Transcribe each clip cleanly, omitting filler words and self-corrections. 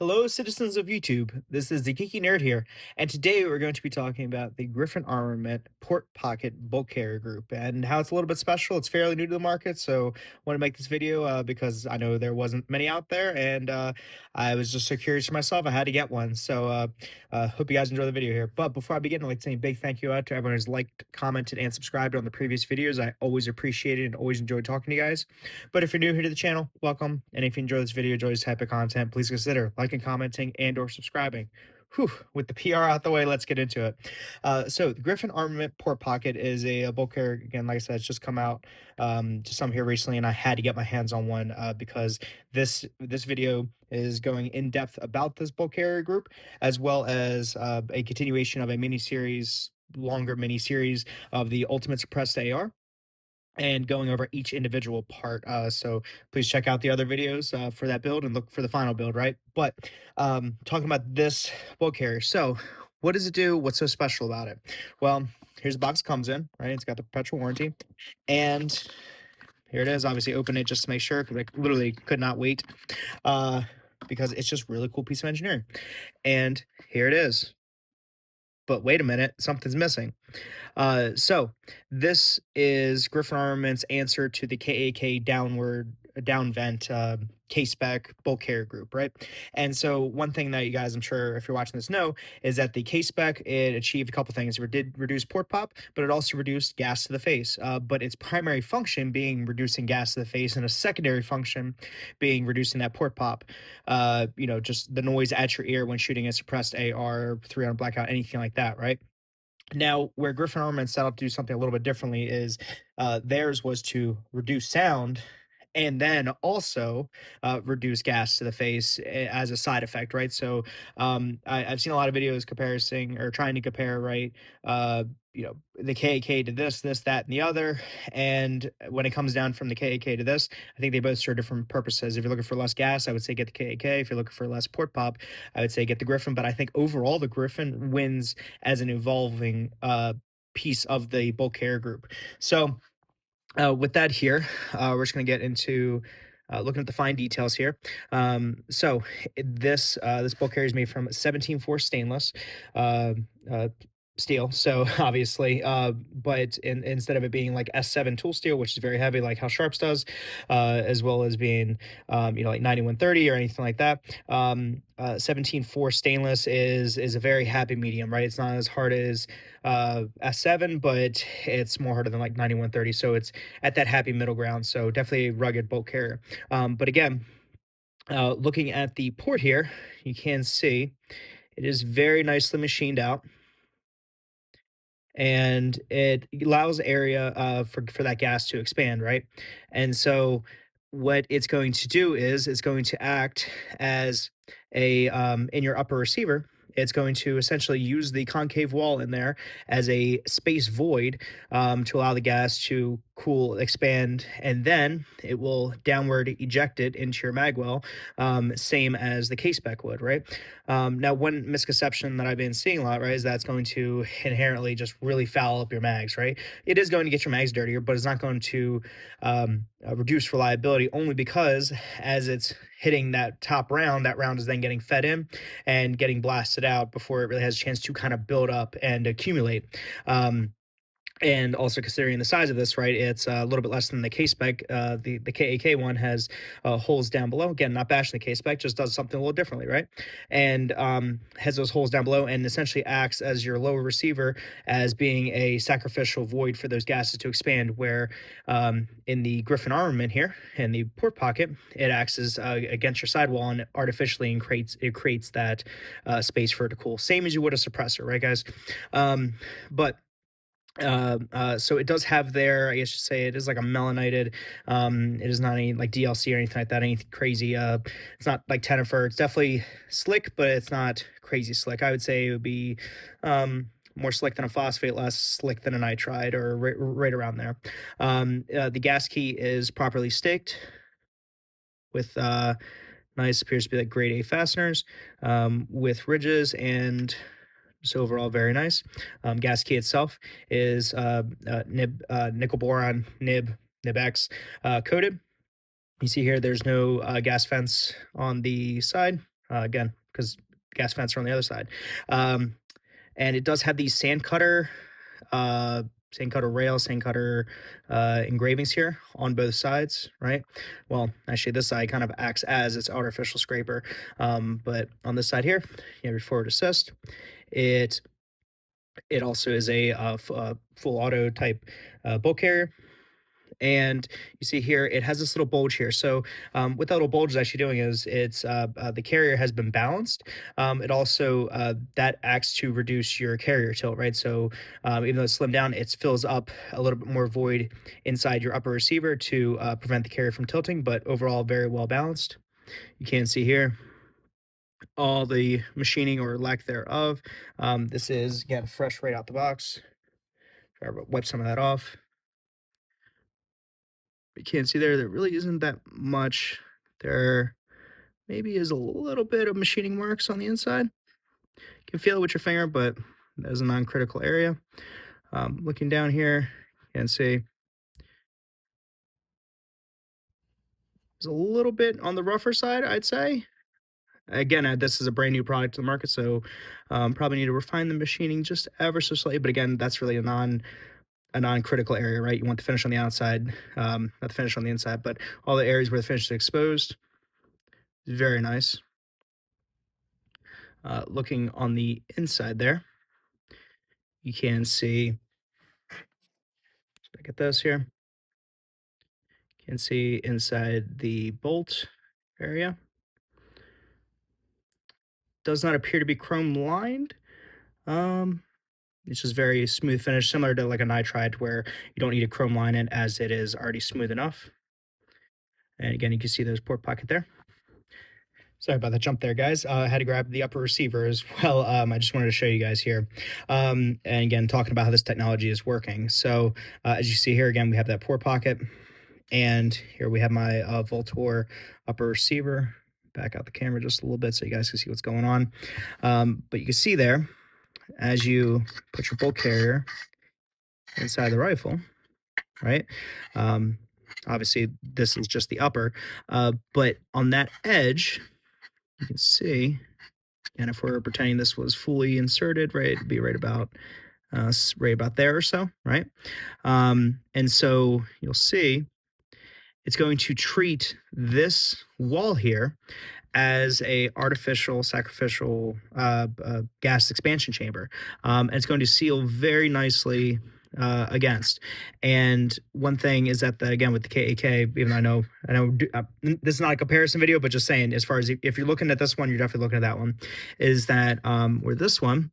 Hello, citizens of YouTube. This is the Geeky Nerd here, and today we're going to be talking about the Griffin Armament Port Pocket Bulk Carrier Group and how it's a little bit special. It's fairly new to the market, so I want to make this video because I know there wasn't many out there, and I was just so curious for myself. I had to get one, so hope you guys enjoy the video here. But before I begin, I'd like to say a big thank you out to everyone who's liked, commented, and subscribed on the previous videos. I always appreciate it and always enjoy talking to you guys. But if you're new here to the channel, welcome. And if you enjoy this video, enjoy this type of content, please consider liking, commenting, and or subscribing. Whew, with the PR out the way, let's get into it. So the Griffin Armament Port Pocket is a bulk carrier. Again, like I said, it's just come out just some here recently, and I had to get my hands on one because this video is going in depth about this bulk carrier group, as well as a continuation of a longer mini series of the Ultimate Suppressed AR and going over each individual part. So please check out the other videos for that build and look for the final build, right? But talking about this bulk carrier. So what does it do? What's so special about it? Well, here's the box it comes in, right? It's got the perpetual warranty. And here it is. Obviously, open it just to make sure because I literally could not wait because it's just really cool piece of engineering. And here it is. But wait a minute, something's missing. So this is Griffin Armament's answer to the KAK down vent K-spec bulk carrier group, right? And so one thing that you guys, I'm sure if you're watching this know, is that the K-spec, it achieved a couple things. It did reduce port pop, but it also reduced gas to the face. But its primary function being reducing gas to the face, and a secondary function being reducing that port pop. Just the noise at your ear when shooting a suppressed AR, 300 blackout, anything like that, right? Now, where Griffin Armament set out to do something a little bit differently is theirs was to reduce sound and then also reduce gas to the face as a side effect, right? So I've seen a lot of videos comparing or trying to compare, right? The KAK to this, that, and the other. And when it comes down from the KAK to this, I think they both serve different purposes. If you're looking for less gas, I would say get the KAK. If you're looking for less port pop, I would say get the Griffin. But I think overall, the Griffin wins as an evolving piece of the bulk carrier group. So with that here, we're just going to get into looking at the fine details here. So this bulk carrier is made from 17-4 stainless steel. So obviously, but instead of it being like S7 tool steel, which is very heavy, like how Sharps does, as well as being like 9130 or anything like that. 17-4 stainless is a very happy medium, right? It's not as hard as S7, but it's more harder than like 9130. So it's at that happy middle ground. So definitely a rugged bulk carrier. But again, looking at the port here, you can see it is very nicely machined out, and it allows area for that gas to expand, right? And so what it's going to do is it's going to act as a in your upper receiver. It's going to essentially use the concave wall in there as a space void to allow the gas to cool, expand, and then it will downward eject it into your mag well, same as the K-spec would, right? Now, one misconception that I've been seeing a lot, right, is that's going to inherently just really foul up your mags, right? It is going to get your mags dirtier, but it's not going to reduce reliability, only because as it's hitting that top round, that round is then getting fed in and getting blasted out before it really has a chance to kind of build up and accumulate. And also considering the size of this, right, it's a little bit less than the K-spec. The KAK one has holes down below. Again, not bashing the K-spec, just does something a little differently, right? And has those holes down below and essentially acts as your lower receiver as being a sacrificial void for those gases to expand, where in the Griffin Armament here, in the port pocket, it acts as against your sidewall and artificially creates that space for it to cool. Same as you would a suppressor, right, guys? But so it does have there, I guess you say it is like a melanated. It is not any like DLC or anything like that, anything crazy. It's not like Tenefer. It's definitely slick, but it's not crazy slick. I would say it would be more slick than a phosphate, less slick than a nitride, or right around there. The gas key is properly staked with nice, appears to be like grade A fasteners with ridges, and so overall, very nice. Gas key itself is nickel boron nib X coated. You see here, there's no gas fence on the side. again, because gas vents are on the other side. Um, and it does have these uh, sand cutter rail, sand cutter engravings here on both sides, right? Well, actually, this side kind of acts as its artificial scraper, but on this side here, you have your forward assist. It it also is a full auto type bolt carrier, and you see here it has this little bulge here. So what that little bulge is actually doing is the carrier has been balanced. It also that acts to reduce your carrier tilt, right? So even though it's slimmed down, it fills up a little bit more void inside your upper receiver to prevent the carrier from tilting, but overall very well balanced. You can see here all the machining or lack thereof. This is again fresh right out the box. Try to wipe some of that off. You can't see there really isn't that much. There maybe is a little bit of machining marks on the inside. You can feel it with your finger, but that is a non-critical area. Looking down here, you can see there's a little bit on the rougher side, I'd say. Again, this is a brand new product to the market, so probably need to refine the machining just ever so slightly. But again, that's really a non-critical area, right? You want the finish on the outside, not the finish on the inside, but all the areas where the finish is exposed. Very nice. Looking on the inside there, you can see, look at this here, you can see inside the bolt area. Does not appear to be chrome lined. Um, it's just very smooth finish, similar to like a nitride where you don't need a chrome line it as it is already smooth enough. And again, you can see there's port pocket there. Sorry about that jump there, guys. I had to grab the upper receiver as well. I just wanted to show you guys here. And again, talking about how this technology is working. So as you see here, again, we have that port pocket. And here we have my Voltor upper receiver. Back out the camera just a little bit so you guys can see what's going on. But you can see there, as you put your bolt carrier inside the rifle, right? Um, Obviously, this is just the upper. But on that edge, you can see, and if we're pretending this was fully inserted, right, it'd be right about there or so, right? And so you'll see it's going to treat this wall here as a artificial sacrificial gas expansion chamber. And it's going to seal very nicely against. And one thing is that again with the KAK, even though this is not a comparison video, but just saying, as far as if you're looking at this one, you're definitely looking at that one. Is that where this one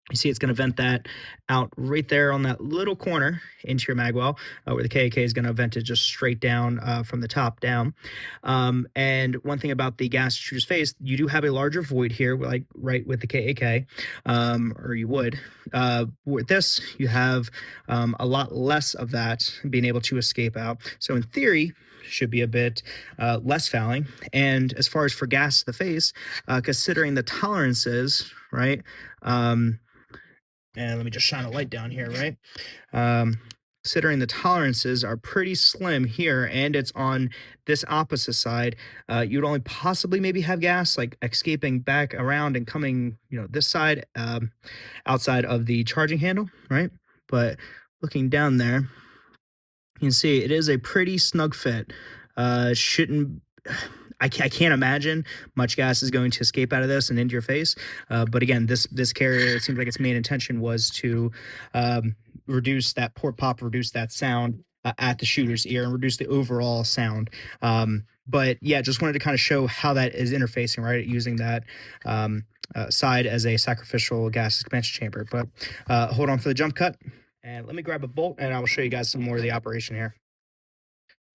you see it's going to vent that out right there on that little corner into your magwell, where the KAK is going to vent it just straight down from the top down. And one thing about the gas shooter's face, you do have a larger void here, like right with the KAK, or you would. With this, you have a lot less of that being able to escape out. So in theory, should be a bit less fouling. And as far as for gas to the face, considering the tolerances, right? And let me just shine a light down here, right? Considering the tolerances are pretty slim here, and it's on this opposite side, you'd only possibly maybe have gas like escaping back around and coming, this side, outside of the charging handle, right? But looking down there, you can see it is a pretty snug fit. Shouldn't I can't imagine much gas is going to escape out of this and into your face. But again, this carrier, it seems like its main intention was to reduce that port pop, reduce that sound at the shooter's ear, and reduce the overall sound. But yeah, just wanted to kind of show how that is interfacing, right? Using that side as a sacrificial gas expansion chamber. But hold on for the jump cut. And let me grab a bolt and I will show you guys some more of the operation here.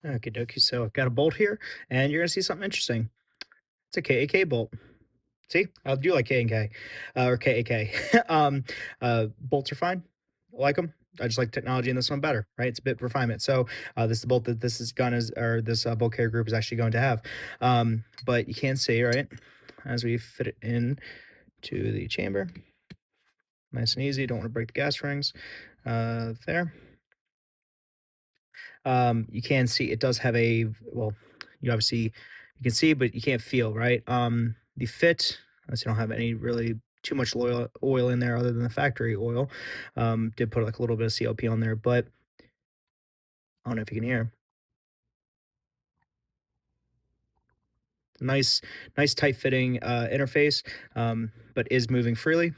Okay, dokie. So I've got a bolt here, and you're gonna see something interesting. It's a KAK bolt. See, I do like K and K, or KAK. Bolts are fine. I like them. I just like technology in this one better, right? It's a bit refinement. So this is the bolt that this is gun is, or this bolt carrier group is actually going to have. But you can see, right, as we fit it in to the chamber, nice and easy. Don't want to break the gas rings. There. You can see it does have a, well, you can see, but you can't feel, right? the fit. So you don't have any really too much oil in there other than the factory oil. Did put like a little bit of CLP on there, but I don't know if you can hear. Nice, nice tight fitting interface, but is moving freely.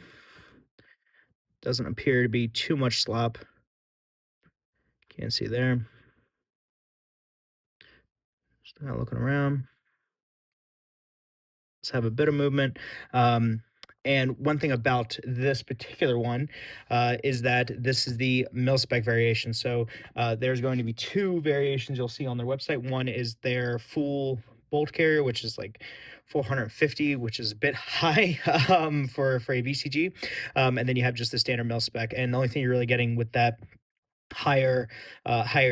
Doesn't appear to be too much slop. Can't see there. Just not looking around. Let's have a bit of movement. And one thing about this particular one is that this is the mil spec variation. So there's going to be two variations you'll see on their website. One is their full bolt carrier, which is like 450, which is a bit high for a BCG. And then you have just the standard mil spec. And the only thing you're really getting with that higher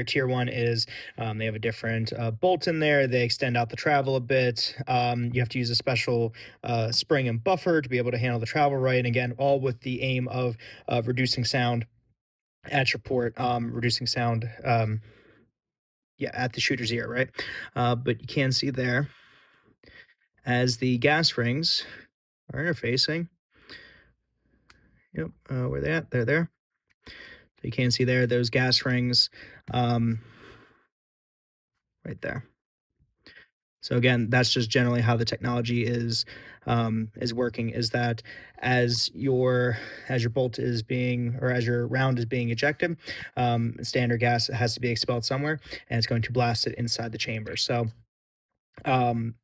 tier one is they have a different bolt in there. They extend out the travel a bit. You have to use a special spring and buffer to be able to handle the travel right. And again, all with the aim of reducing sound at your port, reducing sound, yeah, at the shooter's ear, right? But you can see there as the gas rings are interfacing. Yep, where they at? They're there. So you can see there those gas rings right there. So again, that's just generally how the technology is working. Is that as your bolt is being, or as your round is being ejected, standard gas has to be expelled somewhere, and it's going to blast it inside the chamber. So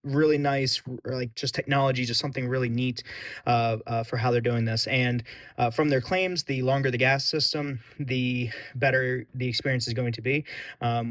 really nice, like just technology, just something really neat for how they're doing this. And from their claims, the longer the gas system, the better the experience is going to be,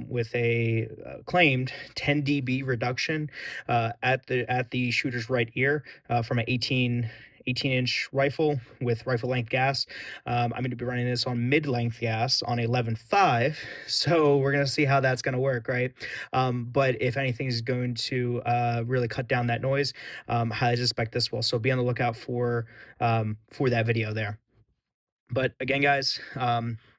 with a claimed 10 dB reduction at the shooter's right ear from an 18-inch rifle with rifle length gas. I'm going to be running this on mid length gas on 11.5. So we're going to see how that's going to work, right? But if anything is going to really cut down that noise, highly suspect this will. So be on the lookout for that video there. But again, guys,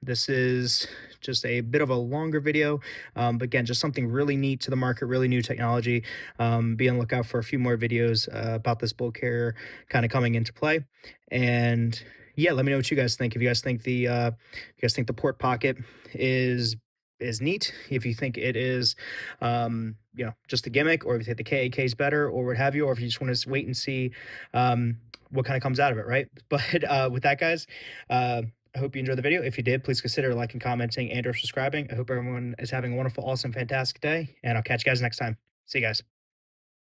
this is just a bit of a longer video, but again, just something really neat to the market, really new technology. Be on the lookout for a few more videos about this bolt carrier kind of coming into play. And yeah, let me know what you guys think. If you guys think the port pocket is neat, if you think it is just a gimmick, or if you think the KAK is better, or what have you, or if you just want to wait and see what kind of comes out of it, right? But with that, guys, I hope you enjoyed the video. If you did, please consider liking, commenting, and or subscribing. I hope everyone is having a wonderful, awesome, fantastic day, and I'll catch you guys next time. See you guys.